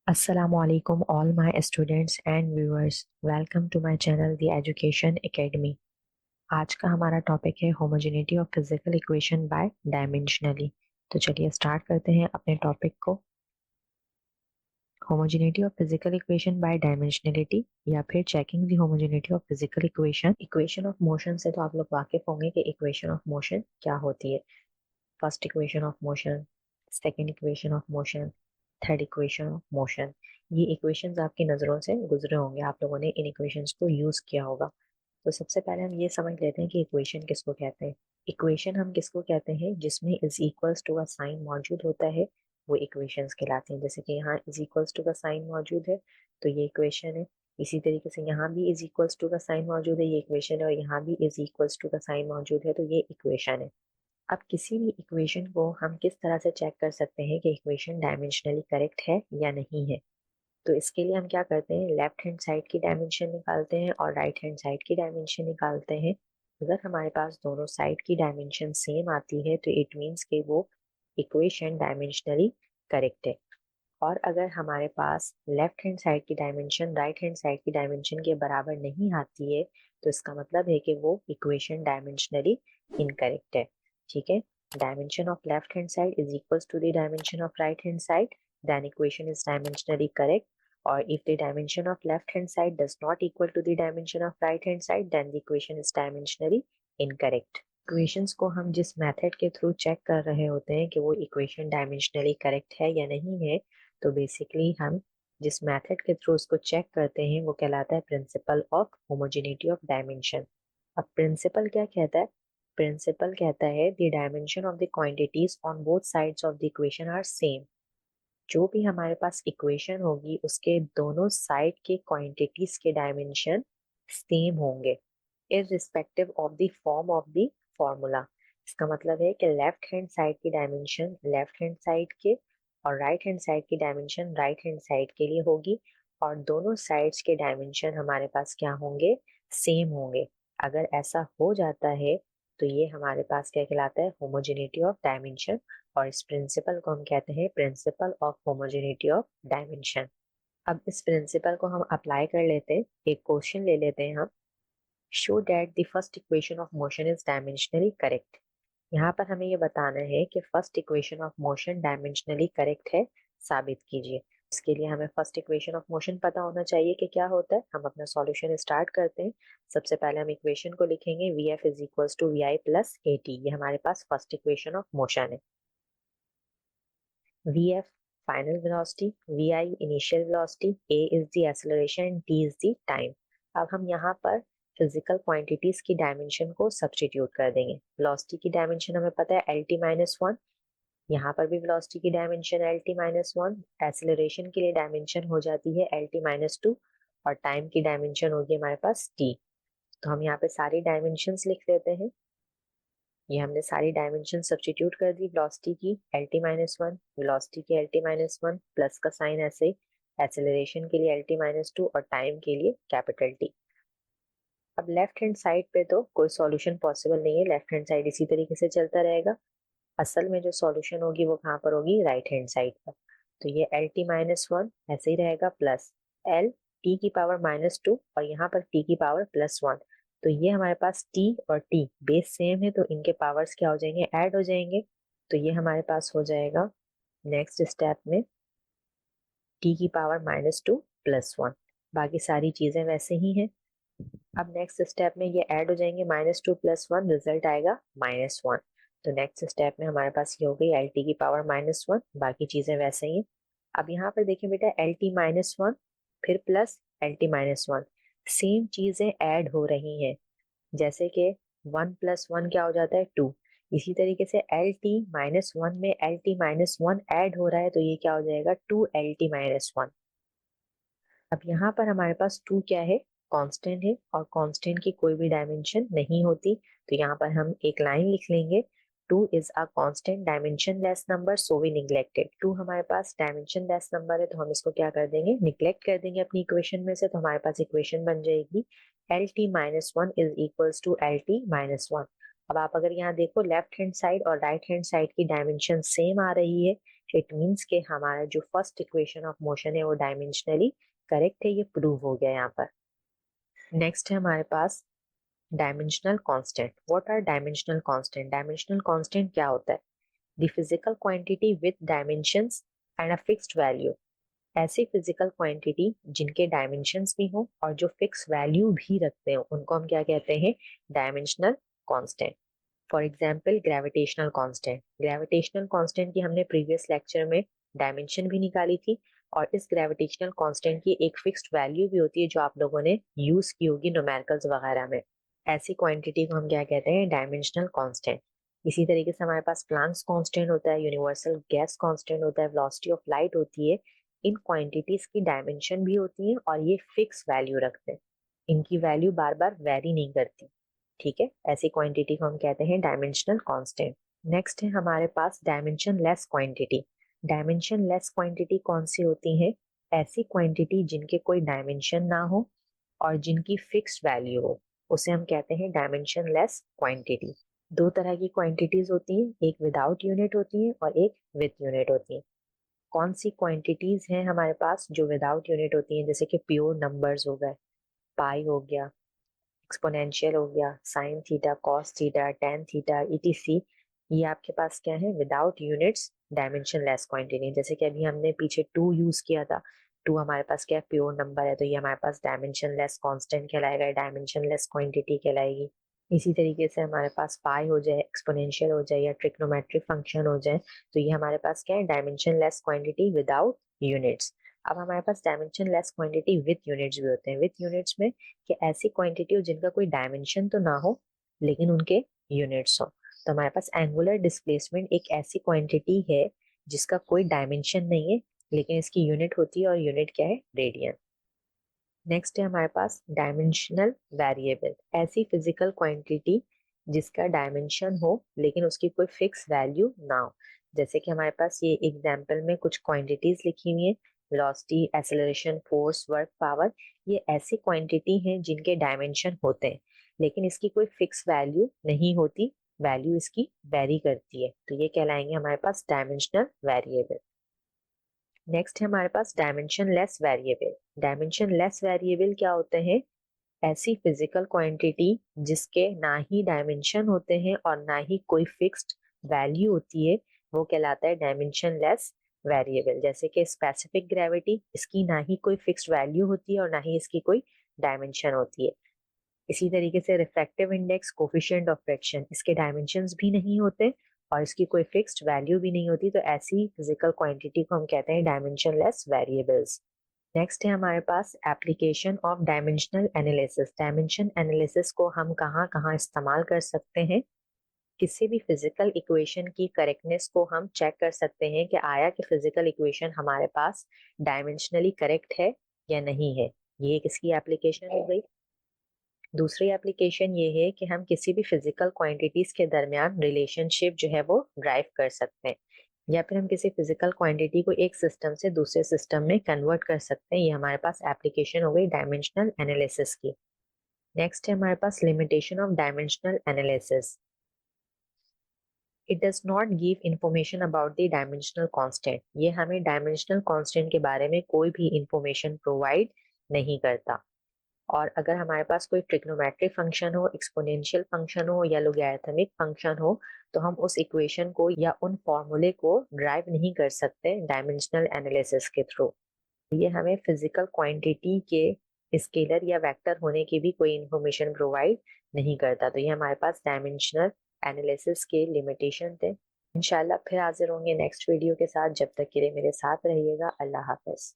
Assalamualaikum all my students and viewers. Welcome to my channel The Education Academy. आज का हमारा topic है homogeneity of physical equation by dimensionally. तो चलिए start करते हैं अपने टॉपिक को। Homogeneity of physical equation by dimensionality या फिर checking the homogeneity of physical equation of motion से तो आप लोग वाकिफ होंगे कि इक्वेशन ऑफ मोशन क्या होती है। First equation of motion, second equation of motion, third equation of motion. ये इक्वेशंस आपकी नज़रों से गुजरे होंगे, आप लोगों ने इन इक्वेशंस को यूज किया होगा। तो सबसे पहले हम ये समझ लेते हैं कि इक्वेशन किसको कहते हैं। इक्वेशन हम किसको कहते हैं जिसमें इज इक्वल्स टू का साइन मौजूद होता है, वो इक्वेशंस कहलाते हैं। जैसे कि यहाँ इज इक्वल्स टू का साइन मौजूद है तो ये इक्वेशन है। इसी तरीके से यहाँ भी इज इक्वल्स टू का साइन मौजूद है, ये इक्वेशन है। और यहाँ भी इज इक्वल्स टू का साइन मौजूद है तो ये इक्वेशन है। अब किसी भी इक्वेशन को हम किस तरह से चेक कर सकते हैं कि इक्वेशन डायमेंशनली करेक्ट है या नहीं है। तो इसके लिए हम क्या करते हैं, लेफ्ट हैंड साइड की डायमेंशन निकालते हैं और राइट हैंड साइड की डायमेंशन निकालते हैं। अगर हमारे पास दोनों साइड की डायमेंशन सेम आती है तो इट मीन्स कि वो इक्वेशन डायमेंशनली करेक्ट है। और अगर हमारे पास लेफ्ट हैंड साइड की डायमेंशन राइट हैंड साइड की डायमेंशन के बराबर नहीं आती है तो इसका मतलब है कि वो इक्वेशन डायमेंशनली इनकरेक्ट है। ठीक है, dimension of left hand side is equals to the dimension of right hand side, then equation is dimensionally correct. or if the dimension of left hand side does not equal to the dimension of right hand side then the equation is dimensionally incorrect। Equations को हम जिस method के through check कर रहे होते हैं कि वो इक्वेशन डायमेंशनली करेक्ट है या नहीं है, तो बेसिकली हम जिस मेथड के थ्रू उसको चेक करते हैं वो कहलाता है principle of homogeneity of dimension. अब प्रिंसिपल क्या कहता है, प्रिंसिपल कहता है the dimension of the quantities on both sides of the equation are same. जो भी हमारे पास इक्वेशन होगी उसके दोनों साइड के क्वांटिटीज के डायमेंशन सेम होंगे irrespective of the form of the formula. इसका मतलब है कि लेफ्ट हैंड साइड की डायमेंशन लेफ्ट हैंड साइड के और राइट हैंड साइड की डायमेंशन राइट हैंड साइड के लिए होगी और दोनों साइड्स के डायमेंशन हमारे पास क्या होंगे, सेम होंगे। अगर ऐसा हो जाता है तो ये हमारे पास क्या कहलाता है, होमोजेनिटी ऑफ डायमेंशन। और इस प्रिंसिपल को हम कहते हैं principal of homogeneity of dimension. अब इस प्रिंसिपल को हम अप्लाई कर लेते हैं, एक क्वेश्चन ले लेते हैं हम। Show that the first equation of motion is dimensionally correct. यहाँ पर हमें ये बताना है कि first equation of motion dimensionally correct है, साबित कीजिए। इसके लिए हमें फर्स्ट इक्वेशन ऑफ मोशन पता होना चाहिए कि क्या होता है। हम अपना सॉल्यूशन स्टार्ट करते हैं। सबसे पहले हम इक्वेशन को लिखेंगे V F is equals to V I plus A T. ये हमारे पास फर्स्ट इक्वेशन ऑफ मोशन है। V F final velocity, V I initial velocity, A is the acceleration and T is the time. अब हम यहाँ पर physical quantities की dimension को सब्स्टिट्यूट कर देंगे। वेलोसिटी की डायमेंशन हमें पता है एल टी माइनस वन, यहाँ पर भी वेलोसिटी की dimension L T minus one. Acceleration के लिए डायमेंशन हो जाती है एल टी माइनस टू और टाइम की डायमेंशन होगी हमारे पास टी। तो हम यहाँ पे सारी डायमेंशंस लिख लेते हैं। ये हमने सारी डायमेंशन सब्स्टिट्यूट कर दी। वेलोसिटी की L T minus one, velocity की L T minus one plus का साइन ऐसे, एक्सेलरेशन के लिए एल टी माइनस टू और टाइम के लिए कैपिटल टी। अब लेफ्ट हैंड साइड पे तो कोई सॉल्यूशन पॉसिबल नहीं है, लेफ्ट हैंड साइड इसी तरीके से चलता रहेगा। असल में जो सॉल्यूशन होगी वो कहाँ पर होगी, राइट हैंड साइड पर। तो ये एल टी माइनस वन ऐसे ही रहेगा प्लस एल टी की पावर माइनस टू और यहाँ पर टी की पावर प्लस वन। तो ये हमारे पास t और t बेस सेम है तो इनके पावर्स क्या हो जाएंगे, ऐड हो जाएंगे। तो ये हमारे पास हो जाएगा नेक्स्ट स्टेप में t की power minus two plus one. बाकी सारी चीजें वैसे ही हैं। अब नेक्स्ट स्टेप में ये ऐड हो जाएंगे, minus two plus one result आएगा माइनस वन। तो नेक्स्ट स्टेप में हमारे पास ये हो गई एल टी की पावर माइनस वन, बाकी चीजें वैसे ही। अब यहाँ पर देखिए बेटा एल टी माइनस वन फिर plus L T minus one, same चीजें ऐड हो रही हैं। जैसे कि वन प्लस वन क्या हो जाता है टू, इसी तरीके से एल टी माइनस वन में L T minus one add हो रहा है तो ये क्या हो जाएगा, two L T minus one. अब यहाँ पर हमारे पास टू क्या है, कांस्टेंट है और कांस्टेंट की कोई भी डायमेंशन नहीं होती। तो यहाँ पर हम एक लाइन लिख लेंगे, two is a constant dimensionless number so we neglected. टू हमारे पास डायमेंशन लेस नंबर है तो हम इसको क्या कर देंगे, निग्लेक्ट कर देंगे अपनी इक्वेशन में से। तो हमारे पास इक्वेशन बन जाएगी L T minus one is equals to L T minus one. अब आप अगर यहाँ देखो लेफ्ट हैंड साइड और राइट हैंड साइड की डायमेंशन सेम आ रही है, इट मीन्स कि हमारा जो फर्स्ट इक्वेशन ऑफ मोशन है वो डायमेंशनली करेक्ट है, ये प्रूव हो गया यहाँ पर। नेक्स्ट है हमारे पास dimensional constant. What are dimensional constant? Dimensional constant क्या होता है? The physical quantity with dimensions and a fixed value. ऐसी फिजिकल क्वांटिटी जिनके डायमेंशंस भी हो और जो फिक्स वैल्यू भी रखते हो उनको हम क्या कहते हैं? Dimensional constant. For example gravitational constant. Gravitational constant की हमने प्रीवियस लेक्चर में डायमेंशन भी निकाली थी, और इस ग्रेविटेशनल कांस्टेंट की एक फिक्स्ड वैल्यू भी होती है जो आप लोगों ने यूज की होगी न्यूमेरिकल्स वगैरह में। ऐसी क्वांटिटी को हम क्या कहते हैं? Dimensional constant. इसी तरीके से हमारे पास प्लांक्स कांस्टेंट होता है, यूनिवर्सल गैस कांस्टेंट होता है, वेलोसिटी ऑफ लाइट होती है। इन क्वांटिटीज की डायमेंशन भी होती है और ये फिक्स वैल्यू रखते हैं, इनकी वैल्यू बार बार वेरी नहीं करती। ठीक है, ऐसी क्वांटिटी को हम कहते हैं डायमेंशनल कांस्टेंट। नेक्स्ट है हमारे पास dimensionless quantity. Dimensionless quantity कौन सी होती है? ऐसी क्वांटिटी जिनके कोई डायमेंशन ना हो और जिनकी फिक्स्ड वैल्यू हो, उसे हम कहते हैं डायमेंशन लेस क्वांटिटी। दो तरह की क्वांटिटीज होती है, एक विदाउट यूनिट होती है और एक विद यूनिट होती है। कौन सी क्वांटिटीज हैं हमारे पास जो विदाउट यूनिट होती हैं? जैसे कि प्योर नंबर्स हो गए, पाई हो गया, एक्सपोनेंशियल हो गया, sine theta, cos theta, tan theta, etc. ये आपके पास क्या है? Without units, dimension less quantity. जैसे कि अभी हमने पीछे टू यूज किया था, टू हमारे पास क्या है? प्योर नंबर है, तो ये हमारे पास डायमेंशन लेस कांस्टेंट कहलाएगा, डायमेंशन लेस क्वांटिटी कहलाएगी। इसी तरीके से हमारे पास पाई हो जाए, एक्सपोनेंशियल हो जाए या ट्रिग्नोमेट्रिक फंक्शन हो जाए, तो ये हमारे पास क्या है? Dimensionless quantity without units. अब हमारे पास dimensionless quantity with units भी होते हैं। विद यूनिट्स में कि ऐसी क्वांटिटी हो जिनका कोई डायमेंशन तो ना हो लेकिन उनके यूनिट्स हो। तो हमारे पास एंगुलर डिस्प्लेसमेंट एक ऐसी क्वांटिटी है जिसका कोई डायमेंशन नहीं है लेकिन इसकी यूनिट होती है, और यूनिट क्या है? रेडियन। नेक्स्ट है हमारे पास डायमेंशनल वेरिएबल। ऐसी फिजिकल क्वांटिटी जिसका डायमेंशन हो लेकिन उसकी कोई फिक्स वैल्यू ना हो। जैसे कि हमारे पास ये एग्जाम्पल में कुछ क्वांटिटीज लिखी हुई है, velocity, acceleration, force, work, power. ये ऐसी क्वांटिटी हैं जिनके डायमेंशन होते हैं लेकिन इसकी कोई फिक्स वैल्यू नहीं होती, वैल्यू इसकी वेरी करती है, तो ये कहलाएंगे हमारे पास डायमेंशनल वेरिएबल। नेक्स्ट है हमारे पास dimensionless variable. Dimensionless variable क्या होते हैं? ऐसी फिजिकल क्वांटिटी जिसके ना ही डायमेंशन होते हैं और ना ही कोई फिक्स्ड वैल्यू होती है, वो कहलाता है डायमेंशन लेस वेरिएबल। जैसे कि स्पेसिफिक ग्रेविटी, इसकी ना ही कोई फिक्स्ड वैल्यू होती है और ना ही इसकी कोई डायमेंशन होती है। इसी तरीके से refractive index, coefficient of fraction, इसके डायमेंशंस भी नहीं होते और इसकी कोई फिक्स्ड वैल्यू भी नहीं होती, तो ऐसी फिजिकल क्वांटिटी को हम कहते हैं डायमेंशन लेस वेरिएबल्स। नेक्स्ट है हमारे पास application of dimensional analysis. Dimension analysis को हम कहाँ कहाँ इस्तेमाल कर सकते हैं? किसी भी फिजिकल इक्वेशन की करेक्टनेस को हम चेक कर सकते हैं कि आया कि फिजिकल इक्वेशन हमारे पास डायमेंशनली करेक्ट है या नहीं है। ये एक इसकी एप्लीकेशन हो गई। दूसरी एप्लीकेशन ये है कि हम किसी भी फिजिकल क्वांटिटीज के दरमियान रिलेशनशिप जो है वो ड्राइव कर सकते हैं, या फिर हम किसी फिजिकल क्वांटिटी को एक सिस्टम से दूसरे सिस्टम में कन्वर्ट कर सकते हैं। ये हमारे पास एप्लीकेशन हो गई डायमेंशनल एनालिसिस की। नेक्स्ट है हमारे पास limitation of dimensional analysis. It does not give information about the dimensional constant. ये हमें डायमेंशनल कांस्टेंट के बारे में कोई भी इंफॉर्मेशन प्रोवाइड नहीं करता। और अगर हमारे पास कोई ट्रिग्नोमेट्रिक फंक्शन हो, एक्सपोनेंशियल फंक्शन हो या लोगैरिथमिक फंक्शन हो, तो हम उस इक्वेशन को या उन फॉर्मूले को ड्राइव नहीं कर सकते डायमेंशनल एनालिसिस के थ्रू। ये हमें फिजिकल क्वांटिटी के स्केलर या वेक्टर होने की भी कोई इंफॉर्मेशन प्रोवाइड नहीं करता। तो ये हमारे पास डायमेंशनल एनालिसिस के लिमिटेशन थे। इंशाल्लाह फिर हाजिर होंगे नेक्स्ट वीडियो के साथ। जब तक के लिए मेरे साथ रहिएगा। अल्लाह हाफिज।